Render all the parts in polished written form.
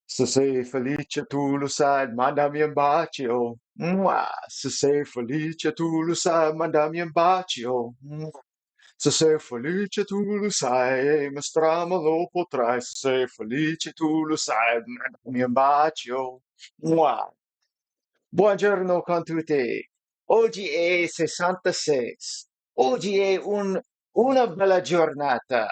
Se sei felice tu lo sai, mandami un bacio. Mua. Se sei felice tu lo sai, mandami un bacio. Mua. Se sei felice tu lo sai, e mostrarmi lo potrai. Se sei felice tu lo sai, mandami un bacio. Mua. Buongiorno con tutti. Oggi è 66. Oggi è una bella giornata.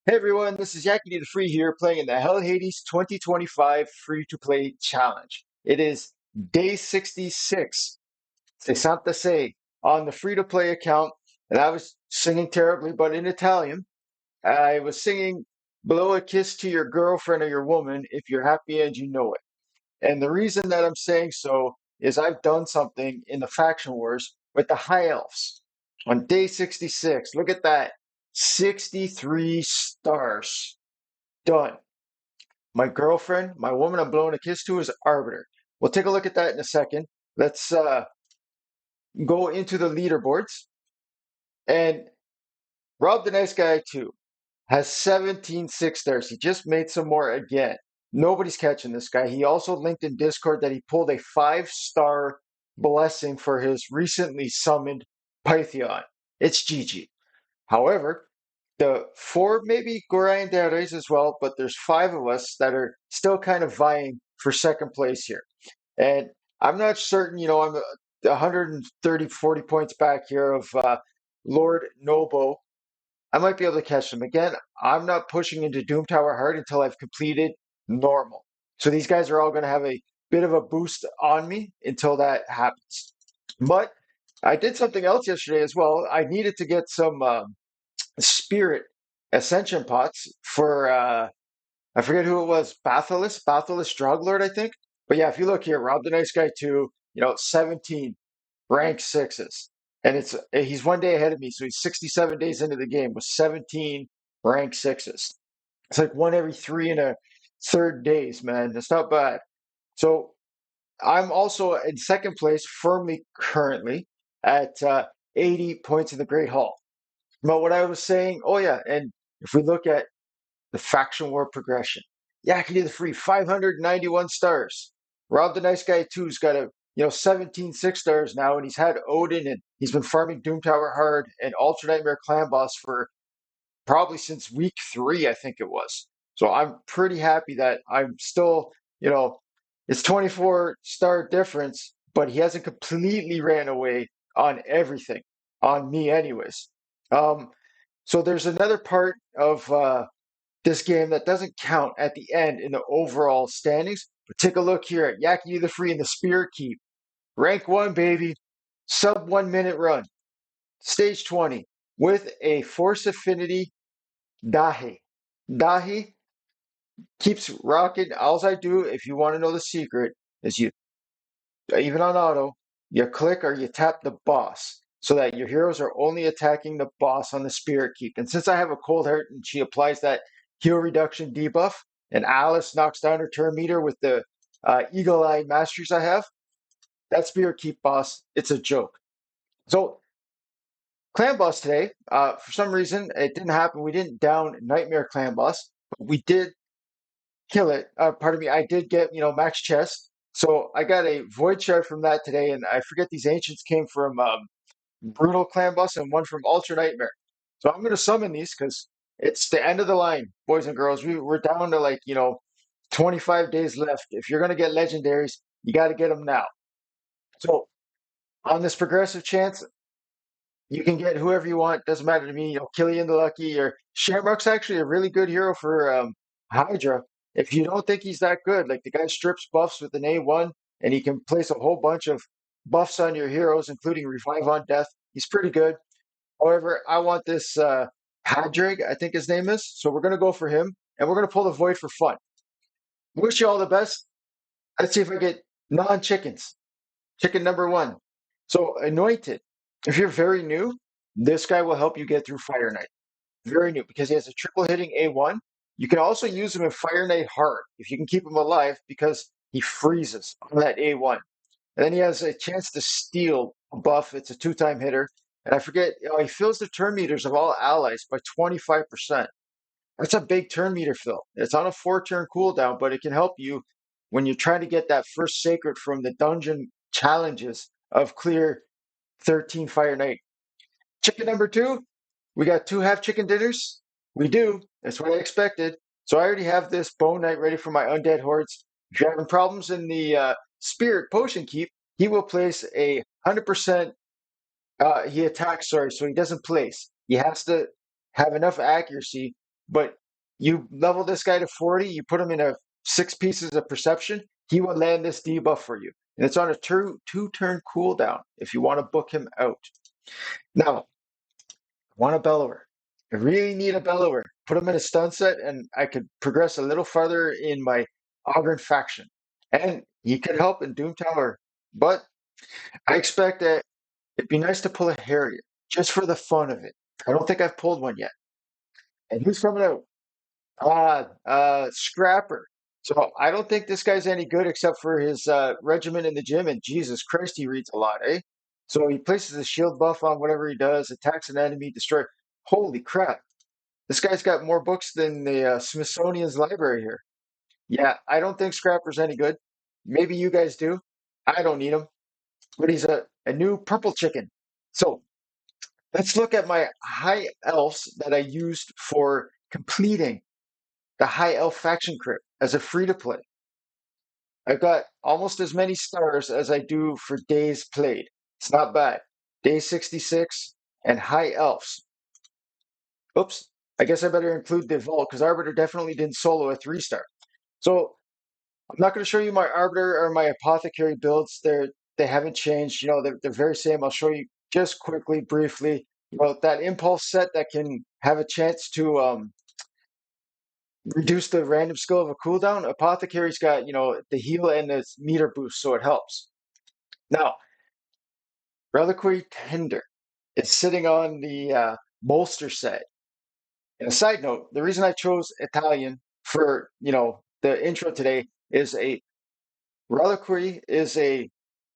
Hey everyone, this is Yakety the Free here playing in the Hell Hades 2025 free to play challenge. It is day 66, 66 on the free to play account. And I was singing terribly, but in Italian. I was singing Blow a Kiss to Your Girlfriend or Your Woman if you're happy and you know it. And the reason that I'm saying so is I've done something in the faction wars with the High Elves on day 66. Look at that. 63 stars. Done. My girlfriend, my woman I'm blowing a kiss to is Arbiter. We'll take a look at that in a second. Let's go into the leaderboards. And Rob the Nice Guy too has 17 stars. He just made some more again. Nobody's catching this guy. He also linked in Discord that he pulled a 5-star blessing for his recently summoned Python. It's GG. However, the four maybe Gorayandares as well, but there's five of us that are still kind of vying for second place here. And I'm not certain, I'm 130, 40 points back here of Lord Nobo. I might be able to catch them. Again, I'm not pushing into Doom Tower hard until I've completed normal. So these guys are all going to have a bit of a boost on me until that happens. But I did something else yesterday as well. I needed to get some spirit ascension pots for I forget who it was, Bathalus Droglord, I think. But yeah, if you look here, Rob the Nice Guy 2, 17 rank sixes. And he's one day ahead of me, so he's 67 days into the game with 17 rank sixes. It's like one every 3 1/3 days, man. That's not bad. So I'm also in second place firmly currently at 80 points in the Great Hall. But what I was saying, oh yeah, and if we look at the faction war progression, Yakety the Free, 591 stars. Rob the Nice Guy 2's got 17 6 stars now, and he's had Odin, and he's been farming Doom Tower hard and Ultra Nightmare Clan Boss for probably since week 3, I think it was. So I'm pretty happy that I'm still, it's 24-star difference, but he hasn't completely ran away on everything, on me anyways. Um, so there's another part of this game that doesn't count at the end in the overall standings. But take a look here at Yakety the Free in the Spirit Keep. Rank 1, baby. Sub 1 minute run. Stage 20 with a Force Affinity Dahi. Dahi keeps rocking. All I do, if you want to know the secret, is even on auto, you click or you tap the boss so that your heroes are only attacking the boss on the Spirit Keep. And since I have a Cold Heart and she applies that heal reduction debuff, and Alice knocks down her turn meter with the Eagle Eye Masteries I have, that Spirit Keep boss, it's a joke. So, Clan Boss today, for some reason, it didn't happen. We didn't down Nightmare Clan Boss, but we did kill it. Pardon me, I did get, max chest. So I got a void shard from that today, and I forget these ancients came from Brutal Clan Boss and one from Ultra Nightmare. So I'm gonna summon these because it's the end of the line, boys and girls. We're down to 25 days left. If you're gonna get legendaries, you got to get them now. So on this progressive chance, you can get whoever you want. Doesn't matter to me. Killian the Lucky or Shamrock's actually a really good hero for Hydra. If you don't think he's that good, like the guy strips buffs with an A1 and he can place a whole bunch of buffs on your heroes, including Revive on Death. He's pretty good. However, I want this Hadrig, I think his name is. So we're going to go for him and we're going to pull the Void for fun. Wish you all the best. Let's see if I get non-chickens. Chicken number 1. So Anointed. If you're very new, this guy will help you get through Fire Knight. Very new because he has a triple hitting A1. You can also use him in Fire Knight hard if you can keep him alive because he freezes on that A1. And then he has a chance to steal a buff. It's a 2-time hitter. And I forget, he fills the turn meters of all allies by 25%. That's a big turn meter fill. It's on a 4-turn cooldown, but it can help you when you're trying to get that first sacred from the dungeon challenges of clear 13 Fire Knight. Chicken number 2, we got 2 half chicken dinners. We do. That's what I expected. So I already have this Bone Knight ready for my undead hordes. If you're having problems in the Spirit Potion Keep, he will place a 100%. He attacks, sorry, so he doesn't place. He has to have enough accuracy, but you level this guy to 40, you put him in a 6 pieces of perception, he will land this debuff for you. And it's on a two-turn cooldown if you want to book him out. Now, I want a bellower. I really need a bellower. Put him in a stun set, and I could progress a little farther in my Augurin faction. And he could help in Doom Tower. But I expect that it'd be nice to pull a Harrier, just for the fun of it. I don't think I've pulled one yet. And who's coming out? Scrapper. So I don't think this guy's any good except for his regiment in the gym. And Jesus Christ, he reads a lot, eh? So he places a shield buff on whatever he does, attacks an enemy, destroy. Holy crap! This guy's got more books than the Smithsonian's library here. Yeah, I don't think Scrapper's any good. Maybe you guys do. I don't need him. But he's a new purple chicken. So let's look at my high elves that I used for completing the High Elf Faction Crypt as a free to play. I've got almost as many stars as I do for days played. It's not bad. Day 66 and High Elves. Oops, I guess I better include the Vault because Arbiter definitely didn't solo a 3-star. So I'm not going to show you my Arbiter or my Apothecary builds. They haven't changed. You know, they're very same. I'll show you just quickly, briefly. You know, that impulse set that can have a chance to reduce the random skill of a cooldown. Apothecary's got, you know, the heal and the meter boost, so it helps. Now, Reliquary Tender is sitting on the bolster set. And a side note, the reason I chose Italian for, you know, the intro today is a reliquary is a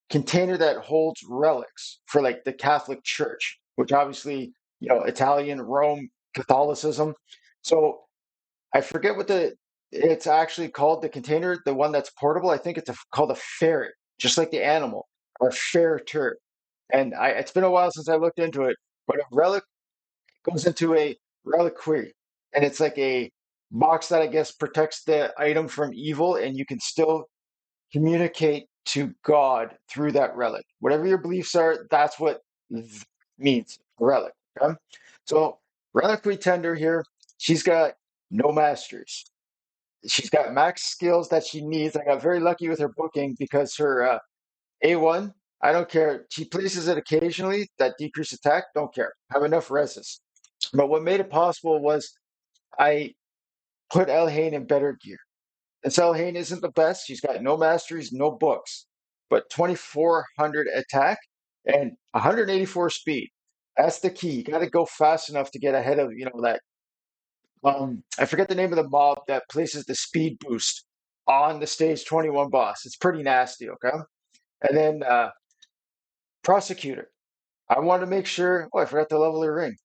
container that holds relics for like the Catholic Church, which obviously, you know, Italian, Rome, Catholicism. So I forget what it's actually called, the container, the one that's portable. I think it's called a ferret, just like the animal, or ferreter. And it's been a while since I looked into it, but a relic goes into a reliquary, and it's like a box that I guess protects the item from evil, and you can still communicate to God through that relic. Whatever your beliefs are, that's what means relic. Okay? So reliquary tender here, she's got no masters. She's got max skills that she needs. I got very lucky with her booking because her A1, I don't care. She places it occasionally, that decrease attack, don't care. Have enough resist. But what made it possible was I put Elhain in better gear. And so Elhain isn't the best. She's got no masteries, no books, but 2,400 attack and 184 speed. That's the key. You got to go fast enough to get ahead of, you know, that. I forget the name of the mob that places the speed boost on the stage 21 boss. It's pretty nasty, okay? And then Prosecutor. I want to make sure. Oh, I forgot to level her ring.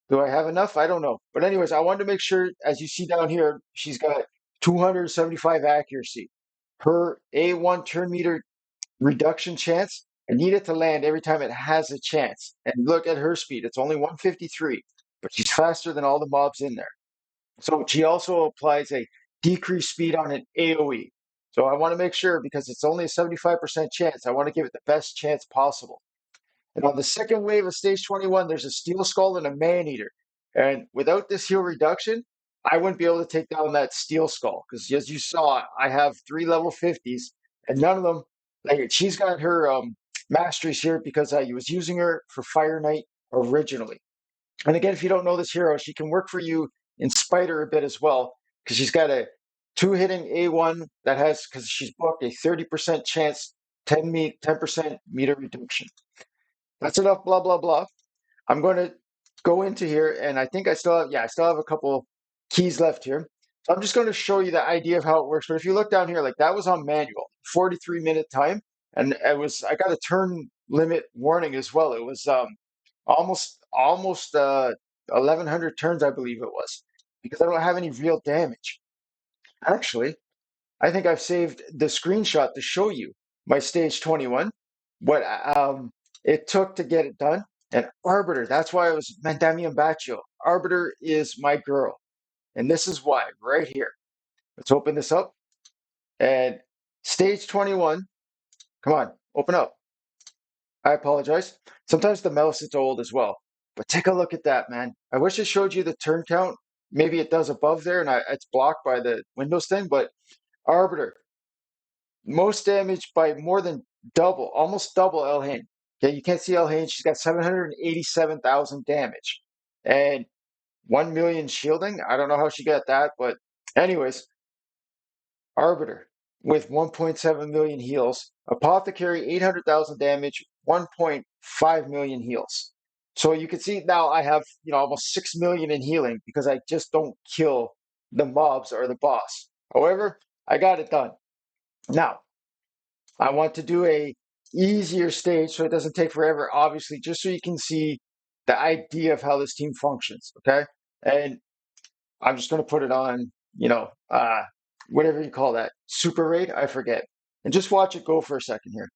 Do I have enough? I don't know. But anyways, I wanted to make sure, as you see down here, she's got 275 accuracy. Her A1 turn meter reduction chance, I need it to land every time it has a chance. And look at her speed. It's only 153, but she's faster than all the mobs in there. So she also applies a decreased speed on an AoE. So I want to make sure, because it's only a 75% chance, I want to give it the best chance possible. And on the second wave of stage 21, there's a Steel Skull and a Man Eater. And without this heal reduction, I wouldn't be able to take down that Steel Skull. Because as you saw, I have 3 level 50s, and none of them, like she's got her masteries here because I was using her for Fire Knight originally. And again, if you don't know this hero, she can work for you in Spider a bit as well, because she's got a 2-hitting A1 that has, because she's booked, a 30% chance, 10% meter reduction. That's enough blah, blah, blah. I'm going to go into here, and I think I still have, yeah, I still have a couple keys left here. So I'm just going to show you the idea of how it works. But if you look down here, like that was on manual, 43-minute time. And I got a turn limit warning as well. It was almost 1,100 turns, I believe it was. because I don't have any real damage. Actually, I think I've saved the screenshot to show you my stage 21, what it took to get it done. And Arbiter, that's why I was Mandamian Baccio. Arbiter is my girl. And this is why, right here. Let's open this up. And stage 21, come on, open up. I apologize. Sometimes the mouse is old as well. But take a look at that, man. I wish it showed you the turn count. Maybe it does above there, and it's blocked by the Windows thing. But Arbiter, most damage by more than double, almost double Elhain. Okay, you can't see Elhain. She's got 787,000 damage and 1 million shielding. I don't know how she got that, but anyways, Arbiter with 1.7 million heals. Apothecary, 800,000 damage, 1.5 million heals. So you can see now I have, almost 6 million in healing because I just don't kill the mobs or the boss. However, I got it done. Now, I want to do a easier stage so it doesn't take forever, obviously, just so you can see the idea of how this team functions, okay? And I'm just going to put it on, whatever you call that, super raid, I forget. And just watch it go for a second here.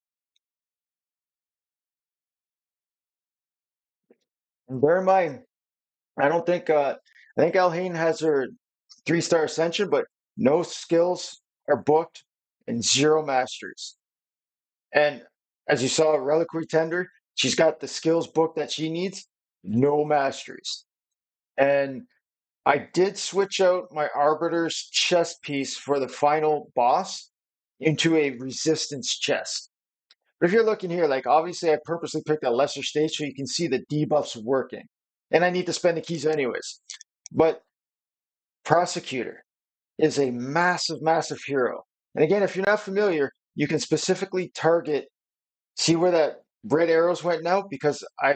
And bear in mind, I don't think, I think Alhain has her 3-star ascension, but no skills are booked and 0 masteries. And as you saw, Reliquary Tender, she's got the skills book that she needs, no masteries. And I did switch out my Arbiter's chest piece for the final boss into a resistance chest. But if you're looking here, like obviously I purposely picked a lesser stage so you can see the debuffs working. And I need to spend the keys anyways. But Prosecutor is a massive, massive hero. And again, if you're not familiar, you can specifically target. See where that red arrows went now? Because I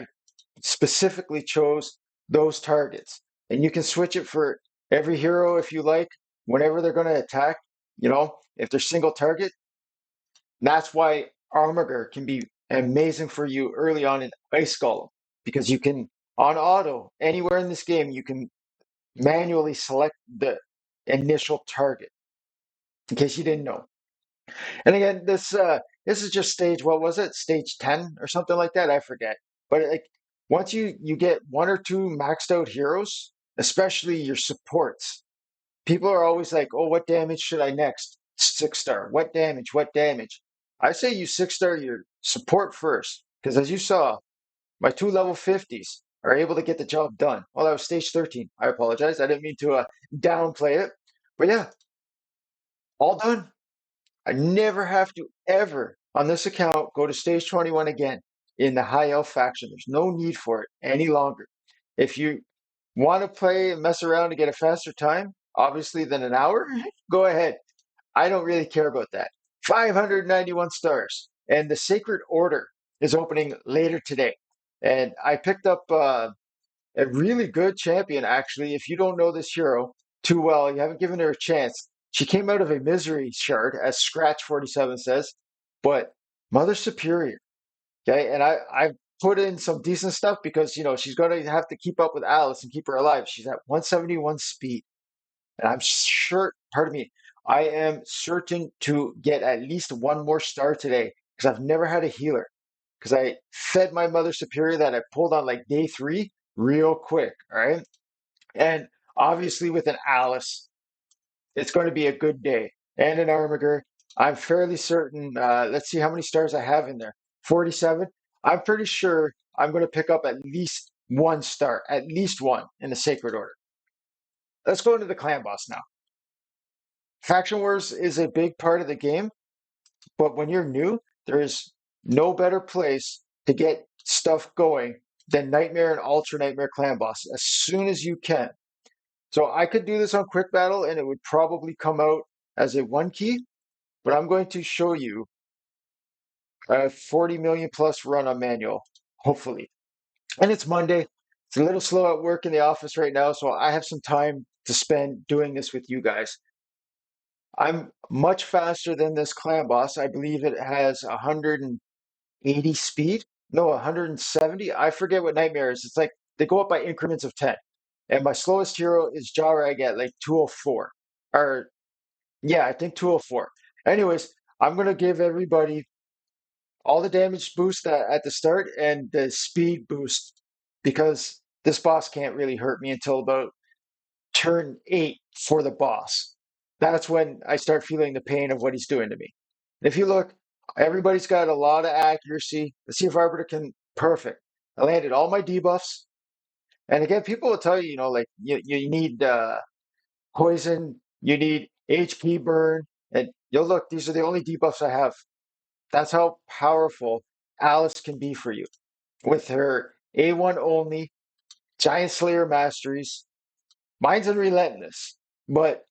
specifically chose those targets. And you can switch it for every hero if you like, whenever they're going to attack, if they're single target. That's why Armiger can be amazing for you early on in Ice Golem, because you can, on auto, anywhere in this game, you can manually select the initial target, in case you didn't know. And again, this is just stage, what was it? Stage 10 or something like that. I forget. But like once you get 1 or 2 maxed out heroes, especially your supports, people are always like, "Oh, what damage should I next? 6-star. What damage? What damage?" I say you 6-star your support first, because as you saw, my 2 level 50s are able to get the job done. Well, that was stage 13. I apologize. I didn't mean to downplay it. But yeah, all done. I never have to ever, on this account, go to stage 21 again in the High Elf faction. There's no need for it any longer. If you want to play and mess around to get a faster time, obviously, than an hour, go ahead. I don't really care about that. 591 stars. And the Sacred Order is opening later today. And I picked up a really good champion, actually. If you don't know this hero too well, you haven't given her a chance. She came out of a misery shard, as Scratch 47 says, but Mother Superior. Okay, and I put in some decent stuff because she's going to have to keep up with Alice and keep her alive. She's at 171 speed, and I'm sure. Pardon me. I am certain to get at least 1 more star today because I've never had a healer. Because I fed my Mother Superior that I pulled on like day 3 real quick. All right. And obviously, with an Alice, it's going to be a good day. And an Armiger, I'm fairly certain. Let's see how many stars I have in there. 47. I'm pretty sure I'm going to pick up at least 1 star, at least 1 in the Sacred Order. Let's go into the clan boss now. Faction Wars is a big part of the game, but when you're new, there is no better place to get stuff going than Nightmare and Ultra Nightmare clan boss as soon as you can. So I could do this on Quick Battle and it would probably come out as a 1 key, but I'm going to show you a 40 million plus run on manual, hopefully. And it's Monday. It's a little slow at work in the office right now, so I have some time to spend doing this with you guys. I'm much faster than this clan boss. I believe it has 180 speed. No, 170. I forget what Nightmare is. It's like they go up by increments of 10. And my slowest hero is Jarag at like 204. Or yeah, I think 204. Anyways, I'm gonna give everybody all the damage boost at the start and the speed boost because this boss can't really hurt me until about turn 8 for the boss. That's when I start feeling the pain of what he's doing to me. If you look, everybody's got a lot of accuracy. The Sea of Arbiter can perfect. I landed all my debuffs. And again, people will tell you, like you need poison, you need HP burn, and you'll look, these are the only debuffs I have. That's how powerful Alice can be for you with her A1 only, Giant Slayer Masteries. Mine's unrelentless, but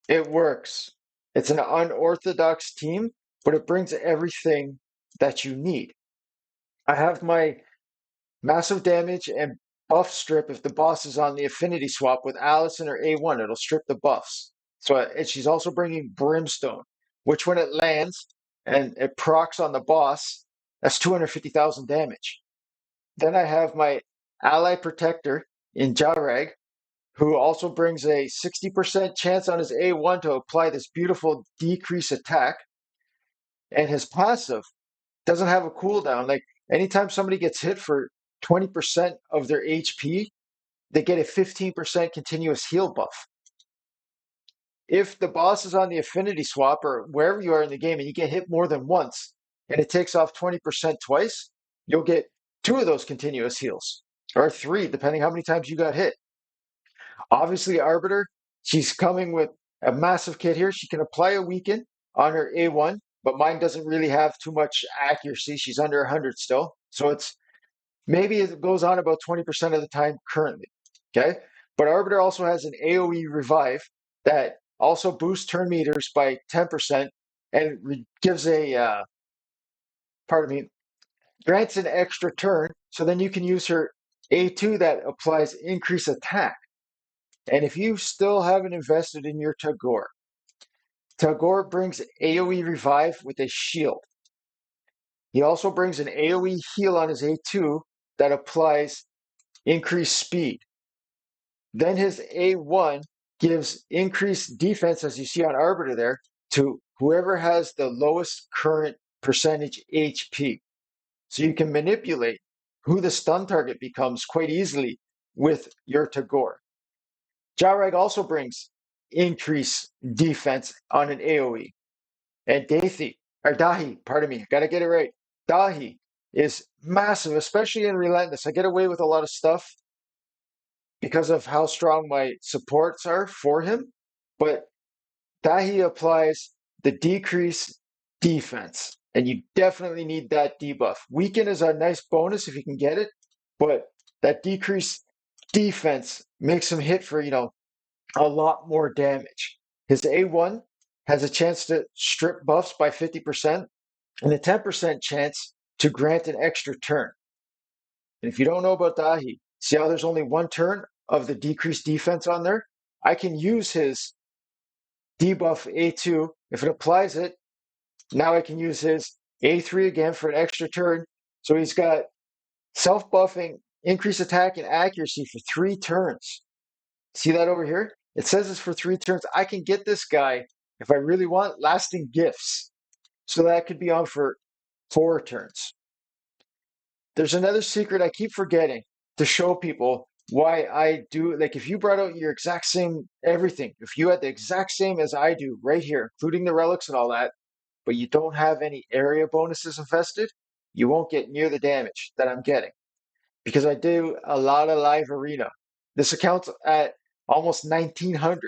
it works. It's an unorthodox team, but it brings everything that you need. I have my massive damage and buff strip if the boss is on the affinity swap with Alice and her A1. It'll strip the buffs. So and she's also bringing Brimstone, which when it lands and it procs on the boss, that's 250,000 damage. Then I have my ally protector in Jarag, who also brings a 60% chance on his A1 to apply this beautiful decrease attack. And his passive doesn't have a cooldown. Like anytime somebody gets hit for 20% of their HP, they get a 15% continuous heal buff. If the boss is on the affinity swap or wherever you are in the game and you get hit more than once and it takes off 20% twice, you'll get 2 of those continuous heals or 3, depending how many times you got hit. Obviously, Arbiter, she's coming with a massive kit here. She can apply a weaken on her A1, but mine doesn't really have too much accuracy. She's under 100 still. So it's maybe it goes on about 20% of the time currently. Okay. But Arbiter also has an AoE revive that also boosts turn meters by 10% and gives pardon me, grants an extra turn. So then you can use her A2 that applies increase attack. And if you still haven't invested in your Tagore, Tagore brings AoE revive with a shield. He also brings an AoE heal on his A2 that applies increased speed. Then his A1 gives increased defense, as you see on Arbiter there, to whoever has the lowest current percentage HP. So you can manipulate who the stun target becomes quite easily with your Tagore. Jarag also brings increased defense on an AoE. And Dahi, pardon me, gotta get it right. Dahi is massive, especially in Relentless. I get away with a lot of stuff because of how strong my supports are for him. But Dahi applies the decrease defense, and you definitely need that debuff. Weaken is a nice bonus if you can get it, but that decrease defense makes him hit for, a lot more damage. His A1 has a chance to strip buffs by 50% and a 10% chance to grant an extra turn. And if you don't know about Dahi, see how there's only one turn of the decreased defense on there? I can use his debuff A2. If it applies it, now I can use his A3 again for an extra turn. So he's got self-buffing, increased attack, and accuracy for 3 turns. See that over here? It says it's for 3 turns. I can get this guy, if I really want, lasting gifts. So that could be on for 4 turns. There's another secret I keep forgetting to show people why I do. Like if you brought out your exact same everything, if you had the exact same as I do right here, including the relics and all that, but you don't have any area bonuses invested, you won't get near the damage that I'm getting. Because I do a lot of live arena. This account's at almost 1900,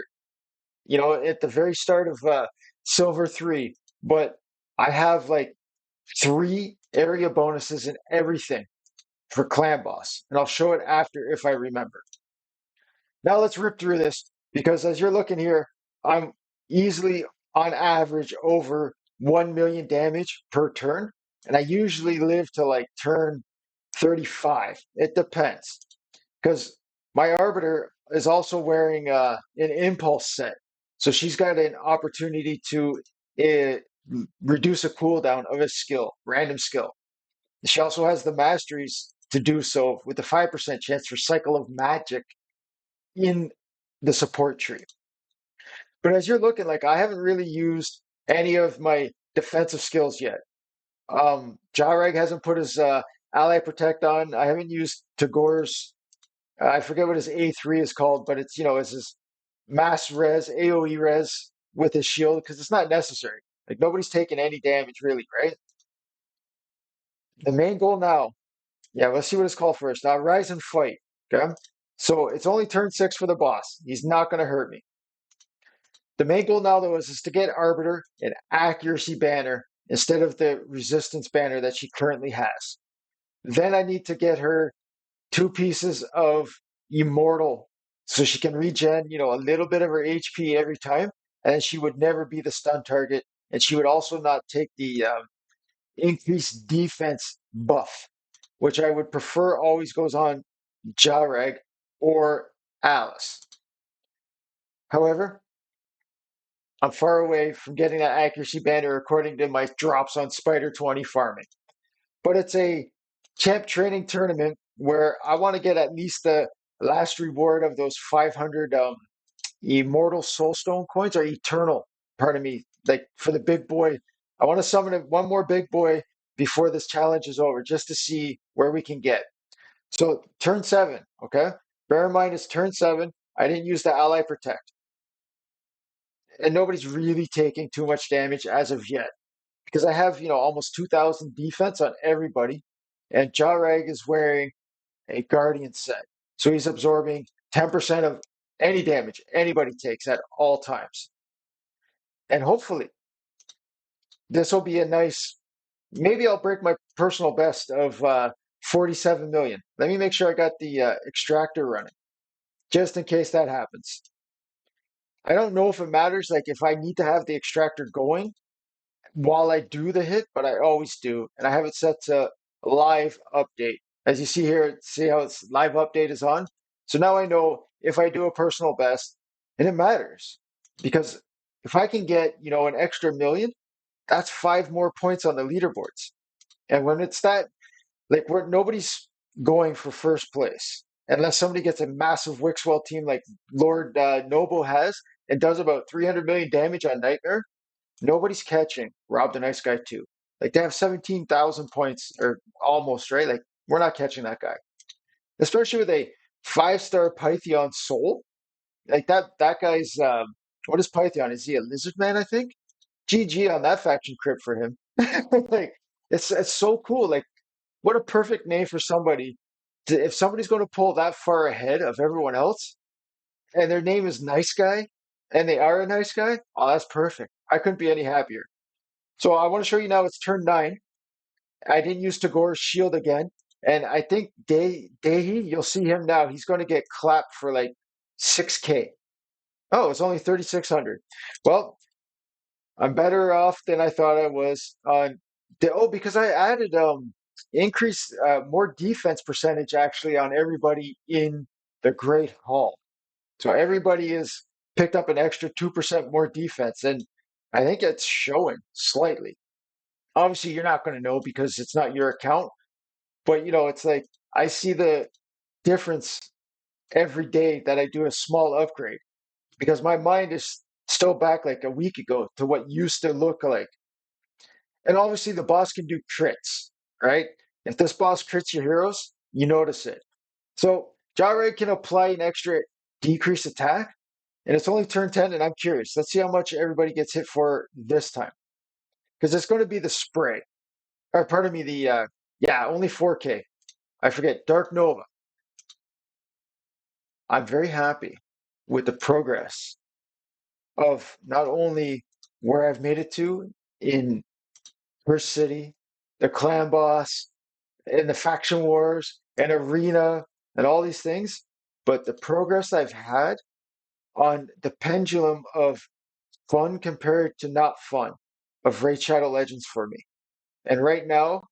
at the very start of Silver 3. But I have like 3 area bonuses and everything for Clan Boss. And I'll show it after if I remember. Now let's rip through this because as you're looking here, I'm easily on average over 1 million damage per turn. And I usually live to like turn 35. It depends. Because my Arbiter is also wearing an impulse set. So she's got an opportunity to reduce a cooldown of a skill, random skill. She also has the masteries to do so with a 5% chance for Cycle of Magic in the support tree. But as you're looking, like I haven't really used any of my defensive skills yet. Jareg hasn't put his ally protect on. I haven't used Tagor's. I forget what his A3 is called, but it's it's his mass res, AOE res with his shield because it's not necessary. Like nobody's taking any damage really, right? The main goal now, yeah, let's see what it's called first. Now rise and fight. Okay. So it's only turn 6 for the boss. He's not gonna hurt me. The main goal now though is to get Arbiter an accuracy banner instead of the resistance banner that she currently has. Then I need to get her 2 pieces of immortal so she can regen, a little bit of her HP every time, and she would never be the stun target, and she would also not take the increased defense buff, which I would prefer always goes on Jareg or Alice. However, I'm far away from getting that accuracy banner according to my drops on Spider 20 farming. But it's a champ training tournament where I want to get at least the last reward of those 500 immortal soulstone coins or eternal, pardon me, like for the big boy. I want to summon one more big boy before this challenge is over just to see where we can get. So turn 7, okay? Bear in mind it's turn 7. I didn't use the ally protect. And nobody's really taking too much damage as of yet because I have, almost 2,000 defense on everybody. And Jareg is wearing a Guardian set. So he's absorbing 10% of any damage anybody takes at all times. And hopefully, this will be a nice, maybe I'll break my personal best of 47 million. Let me make sure I got the extractor running, just in case that happens. I don't know if it matters, like if I need to have the extractor going while I do the hit, but I always do. And I have it set to live update. As you see here, see how it's live update is on. So now I know if I do a personal best, and it matters because if I can get, an extra million, that's 5 more points on the leaderboards. And when it's that, like where nobody's going for first place, unless somebody gets a massive Wixwell team like Lord Noble has and does about 300 million damage on Nightmare, nobody's catching Rob the Nice Guy too. Like they have 17,000 points or almost, right? Like we're not catching that guy. Especially with a 5-star Python soul. Like that guy's what is Python? Is he a lizard man, I think? GG on that faction crypt for him. Like it's so cool. Like what a perfect name for somebody to, if somebody's going to pull that far ahead of everyone else and their name is Nice Guy and they are a nice guy, oh that's perfect. I couldn't be any happier. So I want to show you now it's turn 9. I didn't use Tagor's shield again. And I think Dehi, you'll see him now. He's going to get clapped for like 6K. Oh, it's only 3,600. Well, I'm better off than I thought I was on because I added increase more defense percentage actually on everybody in the Great Hall. So everybody is picked up an extra 2% more defense, and I think it's showing slightly. Obviously, you're not going to know because it's not your account, but it's like I see the difference every day that I do a small upgrade because my mind is still back like a week ago to what used to look like. And obviously, the boss can do crits, right? If this boss crits your heroes, you notice it. So Jareg can apply an extra decreased attack, and it's only turn 10, and I'm curious. Let's see how much everybody gets hit for this time. Because it's going to be the spray. Or pardon me, only 4K. I forget, Dark Nova. I'm very happy with the progress of not only where I've made it to in First City, the clan boss, and the faction wars, and arena, and all these things, but the progress I've had on the pendulum of fun compared to not fun of Raid Shadow Legends for me. And right now,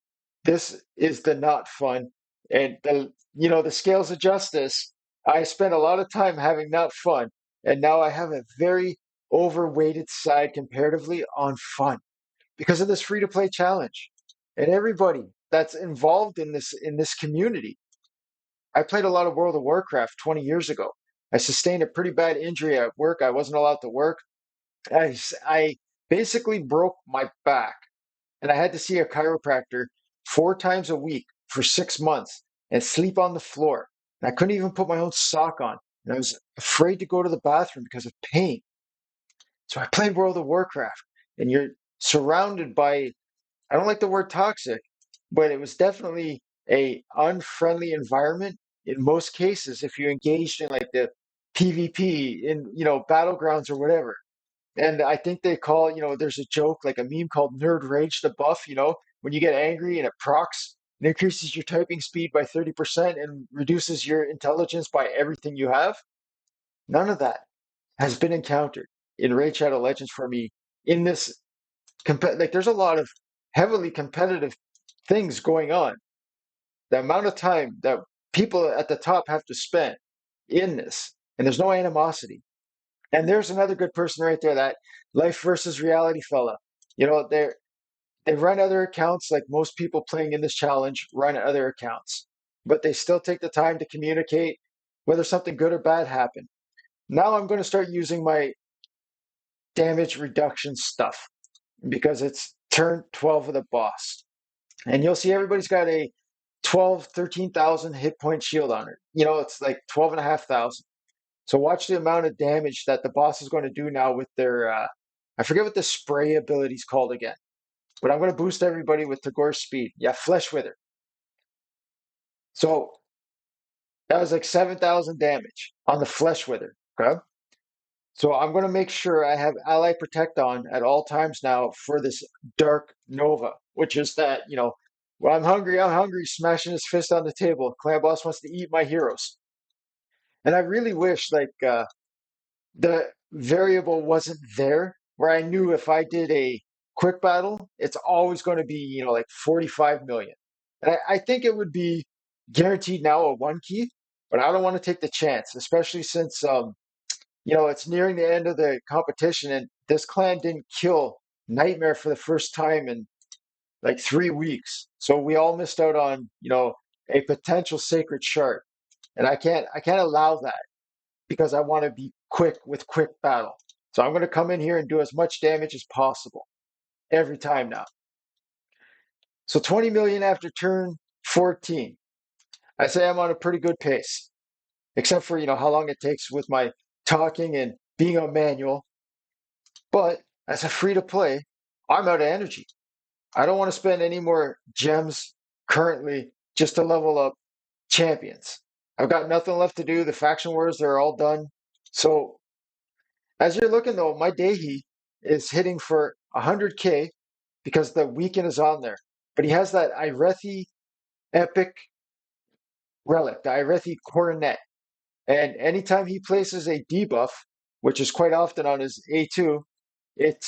this is the not fun. And the scales of justice, I spent a lot of time having not fun. And now I have a very overweighted side comparatively on fun because of this free to play challenge. And everybody that's involved in this community. I played a lot of World of Warcraft 20 years ago. I sustained a pretty bad injury at work. I wasn't allowed to work. I basically broke my back and I had to see a chiropractor 4 times a week for 6 months and sleep on the floor. And I couldn't even put my own sock on. And I was afraid to go to the bathroom because of pain. So I played World of Warcraft, and you're surrounded by, I don't like the word toxic, but it was definitely a unfriendly environment in most cases if you engaged in like the PvP in, battlegrounds or whatever. And I think they call, there's a joke, like a meme called Nerd Rage the buff, when you get angry and it procs, it increases your typing speed by 30% and reduces your intelligence by everything you have. None of that has been encountered in Raid Shadow Legends for me in this like there's a lot of heavily competitive things going on. The amount of time that people at the top have to spend in this, and there's no animosity. And there's another good person right there, that life versus reality fella. They run other accounts like most people playing in this challenge run other accounts, but they still take the time to communicate whether something good or bad happened. Now I'm going to start using my damage reduction stuff because it's turn 12 of the boss. And you'll see everybody's got a 12, 13,000 hit point shield on it. It's like 12,500. So watch the amount of damage that the boss is going to do now with their, I forget what the spray ability is called again, but I'm going to boost everybody with Tagor's speed. Yeah, Flesh Wither. So that was like 7,000 damage on the Flesh Wither. Okay. So I'm going to make sure I have Ally Protect on at all times now for this Dark Nova, which is that, when I'm hungry, smashing his fist on the table. Clan boss wants to eat my heroes. And I really wish the variable wasn't there where I knew if I did a quick battle, it's always going to be, like 45 million. And I think it would be guaranteed now a one key, but I don't want to take the chance, especially since it's nearing the end of the competition, and this clan didn't kill Nightmare for the first time in like 3 weeks. So we all missed out on, a potential sacred shard. And I can't allow that because I want to be quick with quick battle. So I'm going to come in here and do as much damage as possible every time now. So 20 million after turn 14. I say I'm on a pretty good pace, except for, how long it takes with my talking and being on manual. But as a free to play, I'm out of energy. I don't want to spend any more gems currently just to level up champions. I've got nothing left to do. The faction wars, they're all done. So as you're looking though, my Dehi is hitting for 100k because the weekend is on there. But he has that Irethi epic relic, the Irethi coronet. And anytime he places a debuff, which is quite often on his A2, it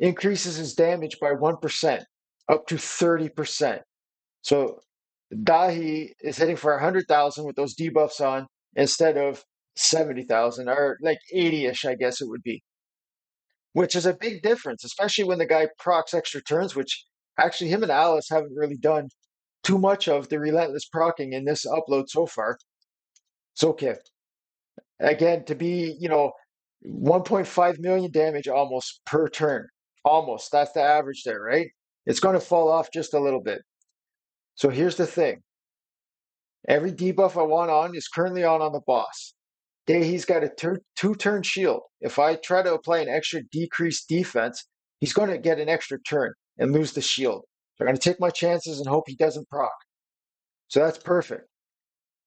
increases his damage by 1%, up to 30%. So Dahi is hitting for 100,000 with those debuffs on instead of 70,000 or like 80-ish, I guess it would be, which is a big difference, especially when the guy procs extra turns, which actually him and Alice haven't really done too much of the relentless procking in this upload so far. So, okay. Again, to be, 1.5 million damage almost per turn. Almost. That's the average there, right? It's going to fall off just a little bit. So here's the thing. Every debuff I want on is currently on the boss. He's got a two-turn shield. If I try to apply an extra decreased defense, he's going to get an extra turn and lose the shield. So I'm going to take my chances and hope he doesn't proc. So that's perfect.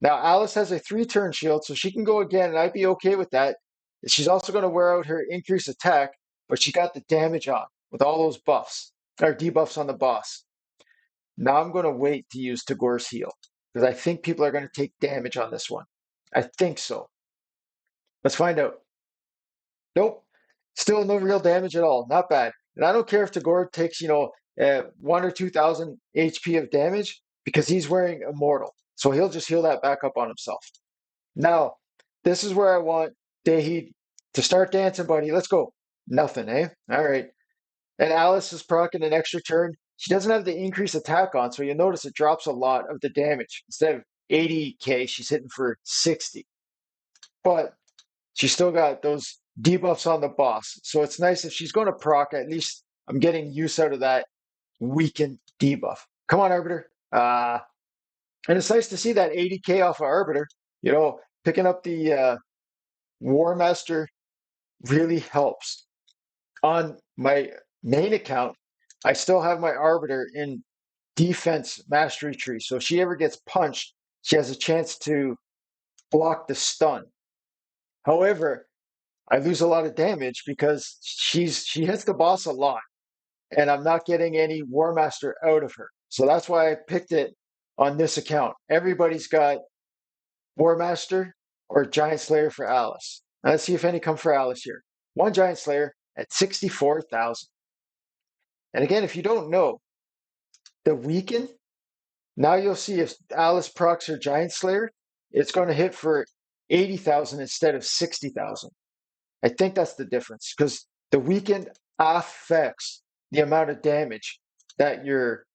Now Alice has a 3-turn shield, so she can go again, and I'd be okay with that. She's also going to wear out her increased attack, but she got the damage on with all those buffs, or debuffs on the boss. Now I'm going to wait to use Tagor's heal, because I think people are going to take damage on this one. I think so. Let's find out. Nope. Still no real damage at all. Not bad. And I don't care if Tagore takes, 1 or 2,000 HP of damage because he's wearing Immortal. So he'll just heal that back up on himself. Now, this is where I want Dehi to start dancing, buddy. Let's go. Nothing, eh? All right. And Alice is proccing an extra turn. She doesn't have the increased attack on, so you'll notice it drops a lot of the damage. Instead of 80k, she's hitting for 60. but she's still got those debuffs on the boss. So it's nice if she's going to proc, at least I'm getting use out of that weakened debuff. Come on, Arbiter. And it's nice to see that 80k off of Arbiter. You know, picking up the War Master really helps. On my main account, I still have my Arbiter in defense mastery tree. So if she ever gets punched, she has a chance to block the stun. However, I lose a lot of damage because she hits the boss a lot, and I'm not getting any War Master out of her. So that's why I picked it on this account. Everybody's got War Master or Giant Slayer for Alice. Now let's see if any come for Alice here. One Giant Slayer at 64,000. And again, if you don't know, the weaken, now you'll see if Alice procs her Giant Slayer, it's going to hit for 80,000 instead of 60,000. I think that's the difference because the weakened affects the amount of damage that your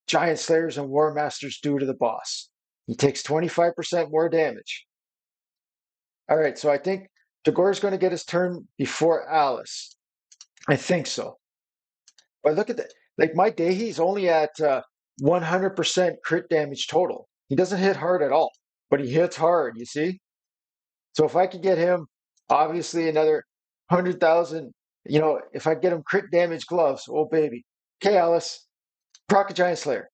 Giant Slayers and War Masters do to the boss. He takes 25% more damage. All right, so I think Tagore's going to get his turn before Alice. I think so. But look at that. Like my Dehi's only at 100% crit damage total. He doesn't hit hard at all, but he hits hard, you see? So if I could get him, obviously another 100,000, you know, if I get him crit damage gloves, oh baby. Okay, Alice, proc a Giant Slayer.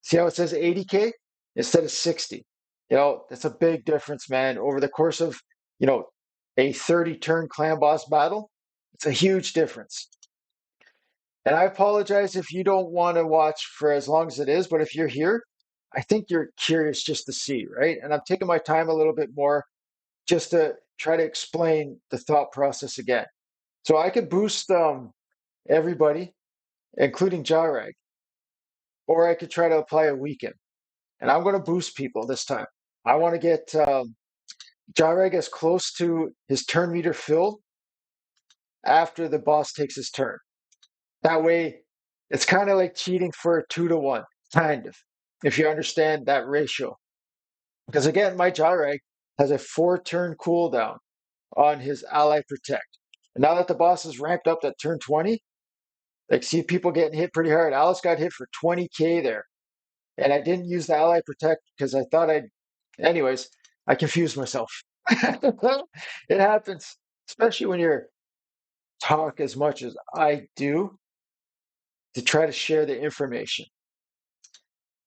See how it says 80k instead of 60? You know, that's a big difference, man. Over the course of, you know, a 30 turn clan boss battle, it's a huge difference. And I apologize if you don't want to watch for as long as it is, but if you're here, I think you're curious just to see, right? And I'm taking my time a little bit more just to try to explain the thought process again. So I could boost everybody, including Jarag, or I could try to apply a weaken. And I'm going to boost people this time. I want to get Jarag as close to his turn meter filled after the boss takes his turn. That way, it's kind of like cheating for a 2-to-1, kind of, if you understand that ratio. Because again, my Jarag has a 4-turn cooldown on his Ally Protect. And now that the boss is ramped up at turn 20, like see people getting hit pretty hard. Alice got hit for 20k there. And I didn't use the Ally Protect because I thought anyways, I confused myself. It happens, especially when you talk as much as I do to try to share the information.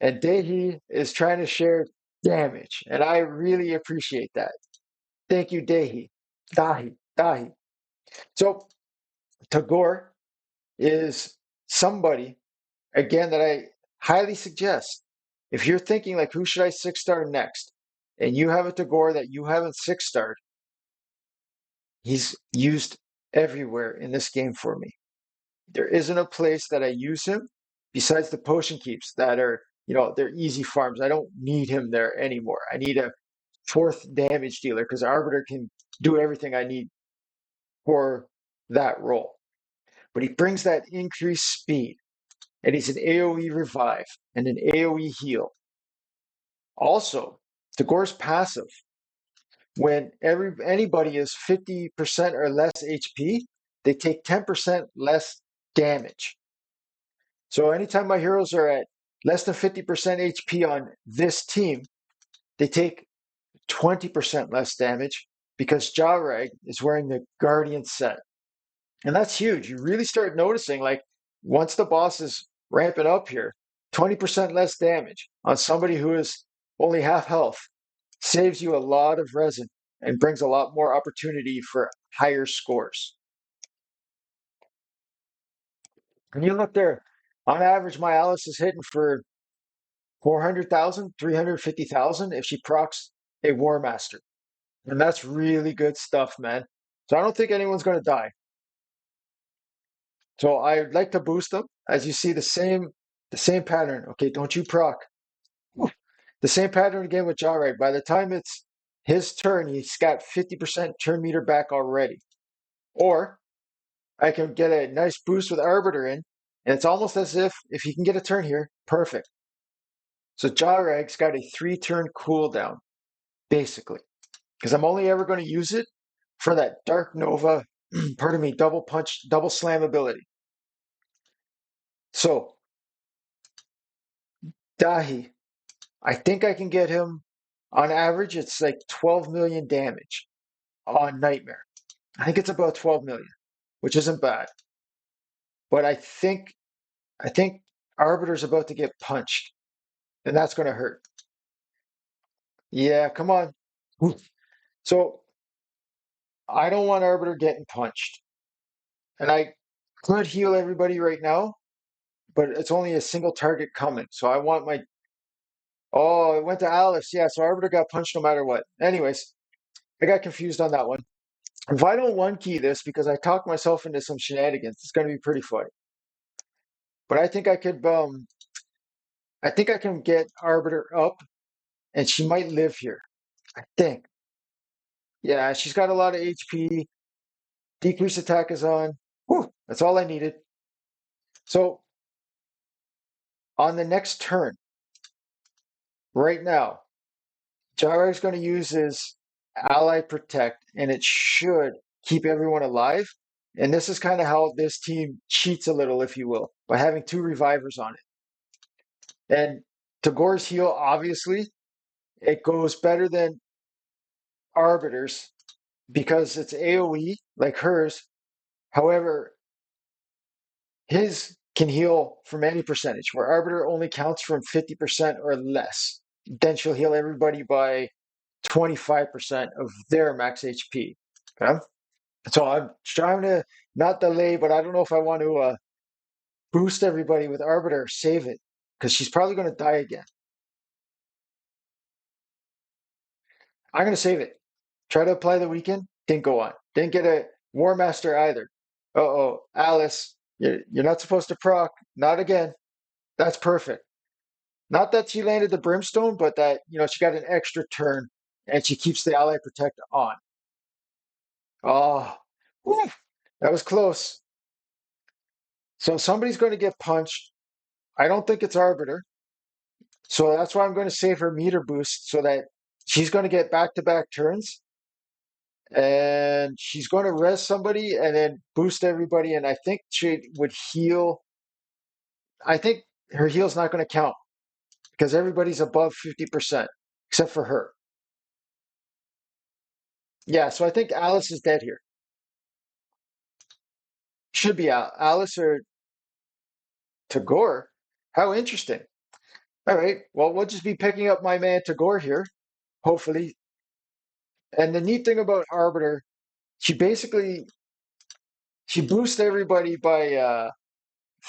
And Dehi is trying to share damage, and I really appreciate that. Thank you, Dehi. Dahi. So Tagore is somebody, again, that I highly suggest. If you're thinking like, who should I 6-star next? And you have a Tagore that you haven't 6-starred, he's used everywhere in this game for me. There isn't a place that I use him besides the potion keeps that are, you know, they're easy farms. I don't need him there anymore. I need a 4th damage dealer because Arbiter can do everything I need for that role. But he brings that increased speed, and he's an AoE revive and an AoE heal. Also, Tagore's passive, when anybody is 50% or less HP, they take 10% less damage. So anytime my heroes are at less than 50% HP on this team, they take 20% less damage because Jarag is wearing the Guardian set. And that's huge. You really start noticing, like, once the boss is ramping up here, 20% less damage on somebody who is only half health saves you a lot of resin and brings a lot more opportunity for higher scores. And you look there, on average, my Alice is hitting for 400,000, 350,000 if she procs a War Master. And that's really good stuff, man. So I don't think anyone's going to die. So I'd like to boost them. As you see, the same pattern. Okay, don't you proc. The same pattern again with Jarag. By the time it's his turn, he's got 50% turn meter back already. Or I can get a nice boost with Arbiter in, and it's almost as if he can get a turn here, perfect. So Jarag's got a 3-turn cooldown, basically. because I'm only ever going to use it for that Dark Nova, pardon me, double punch, double slam ability. So, Dahi, I think I can get him on average, it's like 12 million damage on Nightmare. I think it's about 12 million, which isn't bad. But I think Arbiter's about to get punched, and that's going to hurt. Yeah, come on. So I don't want Arbiter getting punched. And I could heal everybody right now, but it's only a single target coming. So I want my. Oh, it went to Alice. Yeah, so Arbiter got punched no matter what. Anyways, I got confused on that one. If I don't one key this because I talked myself into some shenanigans, it's going to be pretty funny. But I think I can get Arbiter up, and she might live here. I think. Yeah, she's got a lot of HP. Decrease attack is on. Whew, that's all I needed. So on the next turn, right now, Gyro's going to use his Ally Protect, and it should keep everyone alive. And this is kind of how this team cheats a little, if you will, by having two revivers on it. And Tagor's heal, obviously, it goes better than Arbiter's because it's AoE like hers. However, his can heal from any percentage, where Arbiter only counts from 50% or less. Then she'll heal everybody by 25% of their max HP. Okay? So I'm trying to not delay, but I don't know if I want to boost everybody with Arbiter, save it, because she's probably going to die again. I'm going to save it. Try to apply the weekend. Didn't go on. Didn't get a War Master either. Uh-oh, Alice, you're not supposed to proc. Not again. That's perfect. Not that she landed the Brimstone, but that, she got an extra turn and she keeps the Ally Protect on. Oh, whew, that was close. So somebody's going to get punched. I don't think it's Arbiter. So that's why I'm going to save her meter boost so that she's going to get back-to-back turns and she's going to res somebody and then boost everybody. And I think she would heal. I think her heal's not going to count because everybody's above 50% except for her. Yeah, so I think Alice is dead here. Should be Alice or Tagore. How interesting. All right. Well, we'll just be picking up my man Tagore here, hopefully. And the neat thing about Arbiter, she basically she boosts everybody by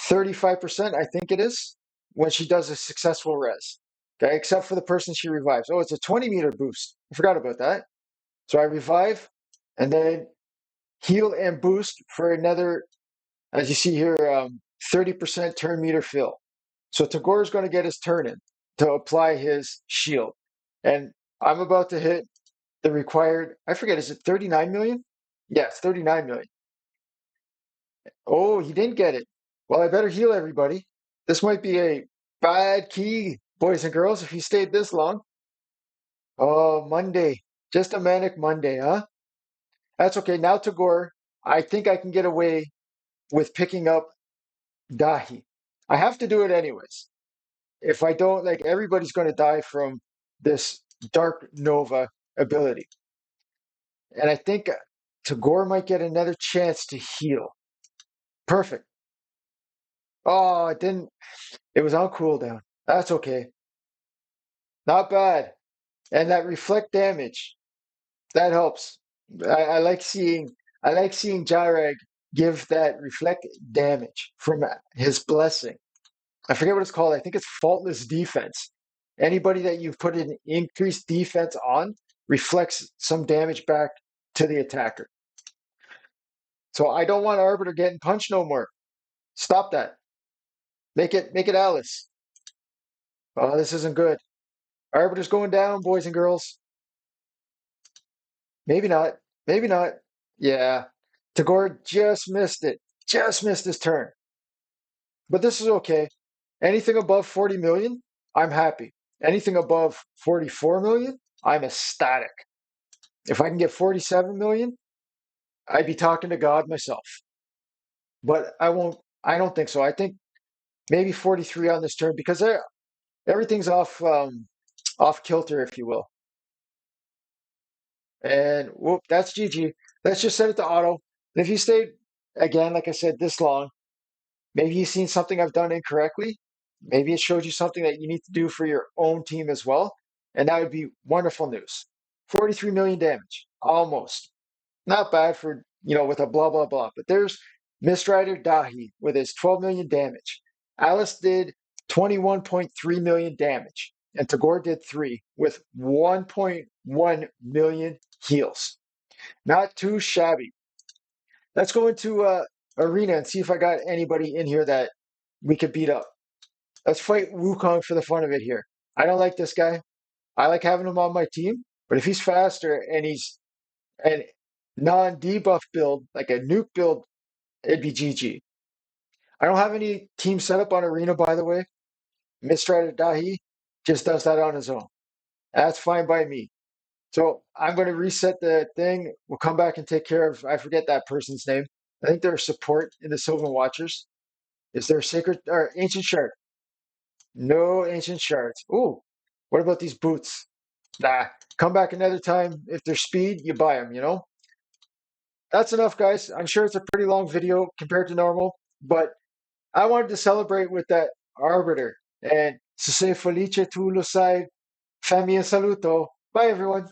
35%, I think it is, when she does a successful res. Okay, except for the person she revives. Oh, it's a 20-meter boost. I forgot about that. So I revive and then heal and boost for another, as you see here, 30% turn meter fill. So Tagore is going to get his turn in to apply his shield. And I'm about to hit the required, I forget, is it 39 million? Yes, 39 million. Oh, he didn't get it. Well, I better heal everybody. This might be a bad key, boys and girls, if he stayed this long. Oh, Monday. Just a manic Monday, huh? That's okay. Now, Tagore, I think I can get away with picking up Dahi. I have to do it anyways. If I don't, like, everybody's going to die from this Dark Nova ability. And I think Tagore might get another chance to heal. Perfect. Oh, it didn't. It was on cooldown. That's okay. Not bad. And that reflect damage, that helps. I like seeing Jarag give that reflect damage from his blessing. I forget what it's called. I think it's faultless defense. Anybody that you've put an increased defense on reflects some damage back to the attacker. So I don't want Arbiter getting punched no more. Stop that. Make it Alice. Oh, this isn't good. Arbiter's going down, boys and girls. Maybe not. Maybe not. Yeah. Tagore just missed it. Just missed his turn. But this is okay. Anything above 40 million, I'm happy. Anything above 44 million, I'm ecstatic. If I can get 47 million, I'd be talking to God myself. But I won't. I don't think so. I think maybe 43 on this turn because everything's off kilter, if you will. And whoop, that's GG. Let's just set it to auto. And if you stayed again, like I said, this long, maybe you've seen something I've done incorrectly. Maybe it showed you something that you need to do for your own team as well. And that would be wonderful news. 43 million damage, almost. Not bad for, with a blah, blah, blah. But there's Mistrider Dahi with his 12 million damage. Alice did 21.3 million damage. And Tagore did 3 with 1.1 million heals. Not too shabby. Let's go into Arena and see if I got anybody in here that we could beat up. Let's fight Wukong for the fun of it here. I don't like this guy. I like having him on my team, but if he's faster and he's an non-debuff build, like a nuke build, it'd be GG. I don't have any team set up on Arena, by the way. Mistrider Dahi just does that on his own. That's fine by me. So I'm going to reset the thing. We'll come back and take care of, I forget that person's name. I think they're a support in the Sylvan Watchers. Is there a sacred or ancient shard? No ancient shards. Ooh, what about these boots? Nah, come back another time. If they're speed, you buy them. That's enough, guys. I'm sure it's a pretty long video compared to normal, but I wanted to celebrate with that Arbiter. And se felice tu lo sai, fammi un saluto. Bye, everyone.